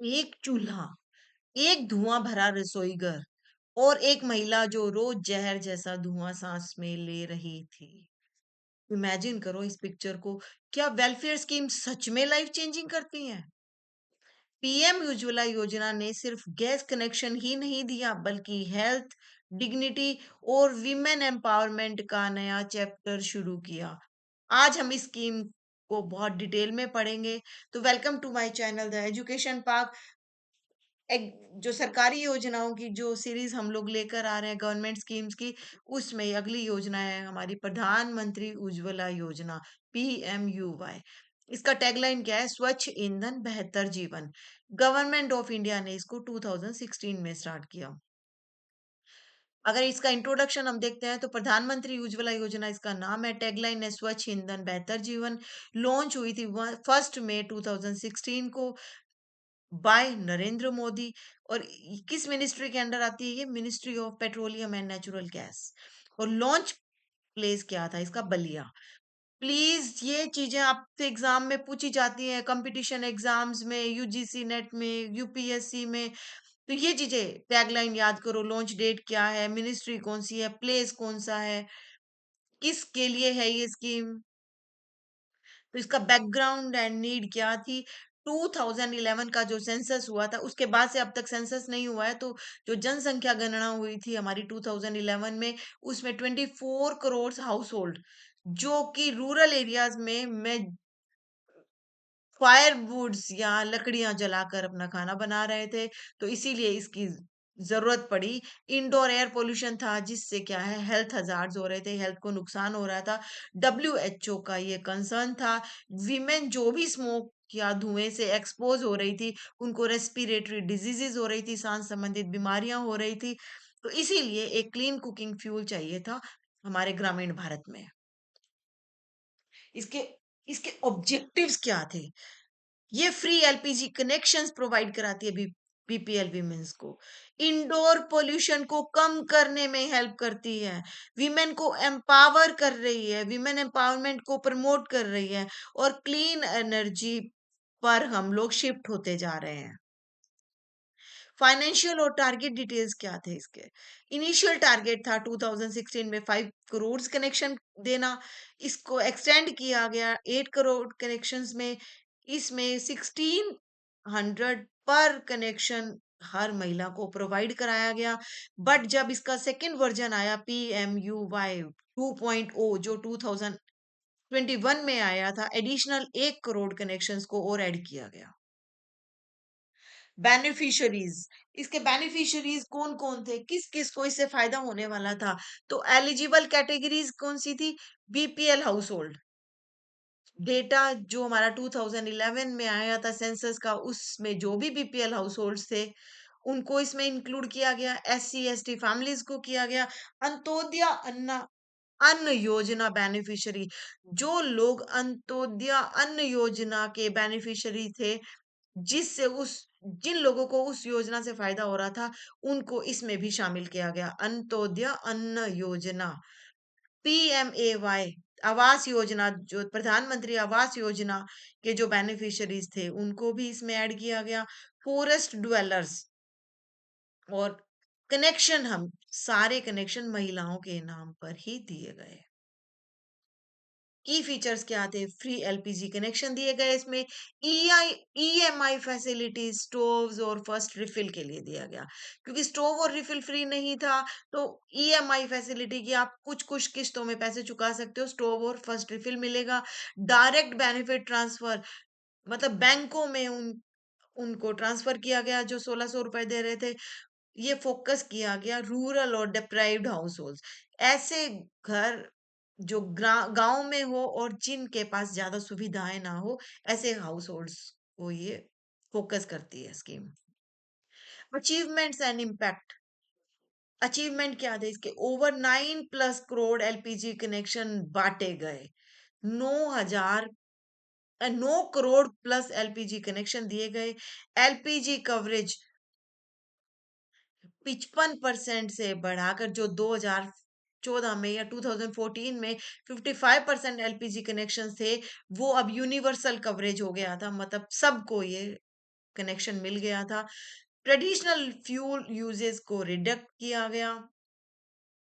एक चूल्हा, एक धुआं भरा रसोई घर और एक महिला जो रोज जहर जैसा धुआं सांस में ले रही थी। इमेजिन करो इस पिक्चर को। क्या वेलफेयर स्कीम सच में लाइफ चेंजिंग करती हैं? पीएम उज्ज्वला योजना ने सिर्फ गैस कनेक्शन ही नहीं दिया, बल्कि हेल्थ, डिग्निटी और विमेन एम्पावरमेंट का नया चैप्टर शुरू किया। आज हम इस स्कीम को बहुत डिटेल में पढ़ेंगे। तो welcome to my channel the education park. जो सरकारी योजनाओं की जो सीरीज हम लोग लेकर आ रहे हैं गवर्नमेंट स्कीम्स की, उसमें अगली योजना है हमारी प्रधानमंत्री उज्ज्वला योजना, PMUY। इसका टैगलाइन क्या है? स्वच्छ ईंधन बेहतर जीवन। गवर्नमेंट ऑफ इंडिया ने इसको 2016 में स्टार्ट किया। अगर इसका इंट्रोडक्शन हम देखते हैं तो प्रधानमंत्री उज्ज्वला योजना इसका नाम है, टैगलाइन है स्वच्छ ईंधन बेहतर जीवन। लॉन्च हुई थी 1 मई 2016 को बाय नरेंद्र मोदी। और किस मिनिस्ट्री के अंडर आती है? ये ministry of petroleum and natural gas. और लॉन्च प्लेस क्या था इसका? बलिया। प्लीज ये चीजें आपसे एग्जाम में पूछी जाती हैं, कंपटीशन एग्जाम्स में, यूजीसी नेट में, यूपीएससी में। तो ये चीजें टैगलाइन याद करो। लॉन्च डेट क्या है, मिनिस्ट्री कौन सी है, प्लेस कौन सा है, किसके लिए है ये स्कीम। तो इसका बैकग्राउंड एंड नीड क्या थी? 2011 का जो सेंसस हुआ था, उसके बाद से अब तक सेंसस नहीं हुआ है। तो जो जनसंख्या गणना हुई थी हमारी 2011 में, उसमें 24 करोड़ हाउस होल्ड जो कि रूरल एरियाज में फायर वुड्स या लकड़ियां जलाकर अपना खाना बना रहे थे। तो इसीलिए इसकी जरूरत पड़ी। इंडोर एयर पोल्यूशन था, जिससे क्या है, हेल्थ हजार्ड्स हो रहे थे, हेल्थ को नुकसान हो रहा था। WHO का ये कंसर्न था। विमेन जो भी स्मोक या धुएं से एक्सपोज हो रही थी, उनको रेस्पिरेटरी डिजीजेस हो रही थी, सांस संबंधित बीमारियां हो रही थी। तो इसीलिए एक क्लीन कुकिंग फ्यूल चाहिए था हमारे ग्रामीण भारत में। इसके इसके ऑब्जेक्टिव्स क्या थे? ये फ्री एलपीजी कनेक्शंस प्रोवाइड कराती है बीपीएल विमेंस को। इंडोर पोल्यूशन को कम करने में हेल्प करती है। विमेन को एम्पावर कर रही है, विमेन एम्पावरमेंट को प्रमोट कर रही है। और क्लीन एनर्जी पर हम लोग शिफ्ट होते जा रहे हैं। फाइनेंशियल और टारगेट डिटेल्स क्या थे इसके? इनिशियल टारगेट था 2016 में 5 करोड़ कनेक्शन देना। इसको एक्सटेंड किया गया 8 करोड़ कनेक्शंस में। इसमें 1600 पर कनेक्शन हर महिला को प्रोवाइड कराया गया। बट जब इसका सेकेंड वर्जन आया, PMUY 2.0, जो 2021 में आया था, एडिशनल 1 करोड़ कनेक्शंस को और ऐड किया गया। बेनिफिशरीज, इसके बेनिफिशरीज कौन कौन थे, किस किस को इससे फायदा होने वाला था? तो एलिजिबल कैटेगरीज कौन सी थी? BPL house hold. डेटा जो हमारा 2011 में आया था सेंसस का, उसमें जो भी बीपीएल हाउस होल्ड थे, उनको इसमें इंक्लूड किया गया। SC ST फैमिलीज को किया गया। अंत्योदय अन्न अन्न योजना बेनिफिशियरी, जो लोग अंत्योदय अन्न योजना के बेनिफिशियरी थे, जिससे उस जिन लोगों को उस योजना से फायदा हो रहा था, उनको इसमें भी शामिल किया गया। अंत्योदय अन्न योजना। PMAY आवास योजना, जो प्रधानमंत्री आवास योजना के जो बेनिफिशियरीज थे, उनको भी इसमें ऐड किया गया। फॉरेस्ट ड्वेलर्स और कनेक्शन, हम सारे कनेक्शन महिलाओं के नाम पर ही दिए गए। की फीचर्स क्या थे? फ्री एलपीजी कनेक्शन दिए गए। इसमें EMI फैसिलिटी स्टोव्स और फर्स्ट रिफिल के लिए दिया गया, क्योंकि स्टोव और रिफिल फ्री नहीं था। तो EMI फैसिलिटी की आप कुछ कुछ किस्तों में पैसे चुका सकते हो, स्टोव और फर्स्ट रिफिल मिलेगा। डायरेक्ट बेनिफिट ट्रांसफर, मतलब बैंकों में उनको ट्रांसफर किया गया जो 1600 रुपए दे रहे थे। ये फोकस किया गया रूरल और डिप्राइव्ड हाउस होल्ड, ऐसे घर जो गांव में हो और जिनके पास ज्यादा सुविधाएं ना हो, ऐसे हाउस होल्ड्स को ये फोकस करती है scheme. Achievements and impact. Achievement क्या थे इसके? ओवर 9+ करोड़ एलपीजी कनेक्शन बांटे गए। 9,000 9 करोड़ प्लस एलपीजी कनेक्शन दिए गए। एलपीजी कवरेज 55% से बढ़ाकर, जो 2014 में या 2014 में 55% एलपीजी कनेक्शन थे, वो अब यूनिवर्सल कवरेज हो गया था, मतलब सबको ये कनेक्शन मिल गया था। ट्रेडिशनल फ्यूल यूजेस को रिडक्ट किया गया।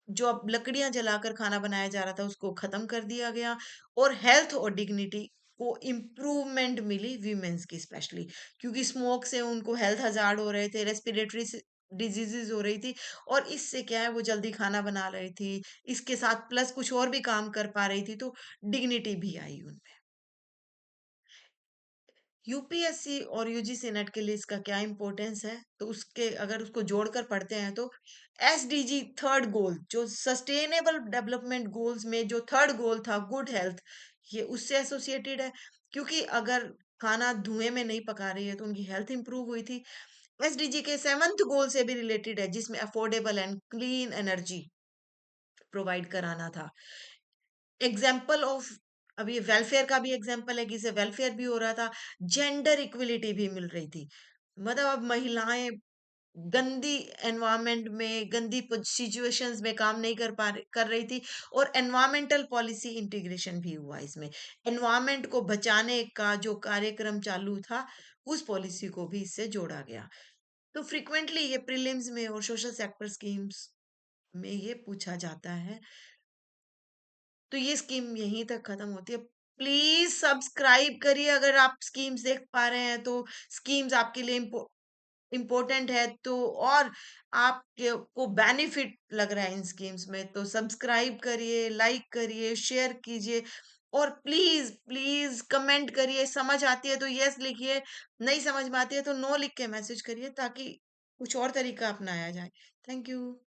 जो अब लकड़ियां जलाकर खाना बनाया जा रहा था उसको खत्म कर दिया गया। और हेल्थ और डिग्निटी को इम्प्रूवमेंट मिली वीमेंस की स्पेशली, क्योंकि स्मोक से उनको हेल्थ हजार्ड हो रहे थे, रेस्पिरेटरी डिजीजेस हो रही थी। और इससे क्या है, वो जल्दी खाना बना रही थी, इसके साथ प्लस कुछ और भी काम कर पा रही थी, तो डिग्निटी भी आई उनमें। यूपीएससी और यूजीसी नेट के लिए इसका क्या इंपॉर्टेंस है, तो उसके अगर उसको जोड़कर पढ़ते हैं तो एसडीजी थर्ड गोल, जो सस्टेनेबल डेवलपमेंट गोल्स में जो थर्ड गोल था, गुड हेल्थ, ये उससे एसोसिएटेड है। क्योंकि अगर खाना धुएं में नहीं पका रही है तो उनकी हेल्थ इंप्रूव हुई थी। एसडीजी के सेवंथ गोल से भी रिलेटेड है, जिसमें affordable and clean energy provide कराना था। एग्जाम्पल ऑफ, अब ये वेलफेयर का भी एग्जाम्पल है कि इसे वेलफेयर भी हो रहा था, जेंडर इक्विलिटी भी मिल रही थी। मतलब अब महिलाएं गंदी एनवायरनमेंट में, गंदी सिचुएशंस में काम नहीं कर रही थी। और एनवायरमेंटल पॉलिसी इंटीग्रेशन भी हुआ इसमें। एनवायरनमेंट को बचाने का जो कार्यक्रम चालू था, उस पॉलिसी को भी इससे जोड़ा गया। तो फ्रिक्वेंटली ये प्रीलिम्स में और सोशल सेक्टर स्कीम्स में ये पूछा जाता है। तो ये स्कीम यहीं तक खत्म होती है। प्लीज सब्सक्राइब करिए अगर आप स्कीम्स देख पा रहे हैं तो। स्कीम्स आपके लिए इम्पोर्टेंट है तो, और आपके को बेनिफिट लग रहा है इन स्कीम्स में, तो सब्सक्राइब करिए, लाइक करिए, शेयर कीजिए। और प्लीज प्लीज कमेंट करिए। समझ आती है तो यस लिखिए, नहीं समझ में आती है तो नो लिख के मैसेज करिए, ताकि कुछ और तरीका अपनाया जाए। Thank you.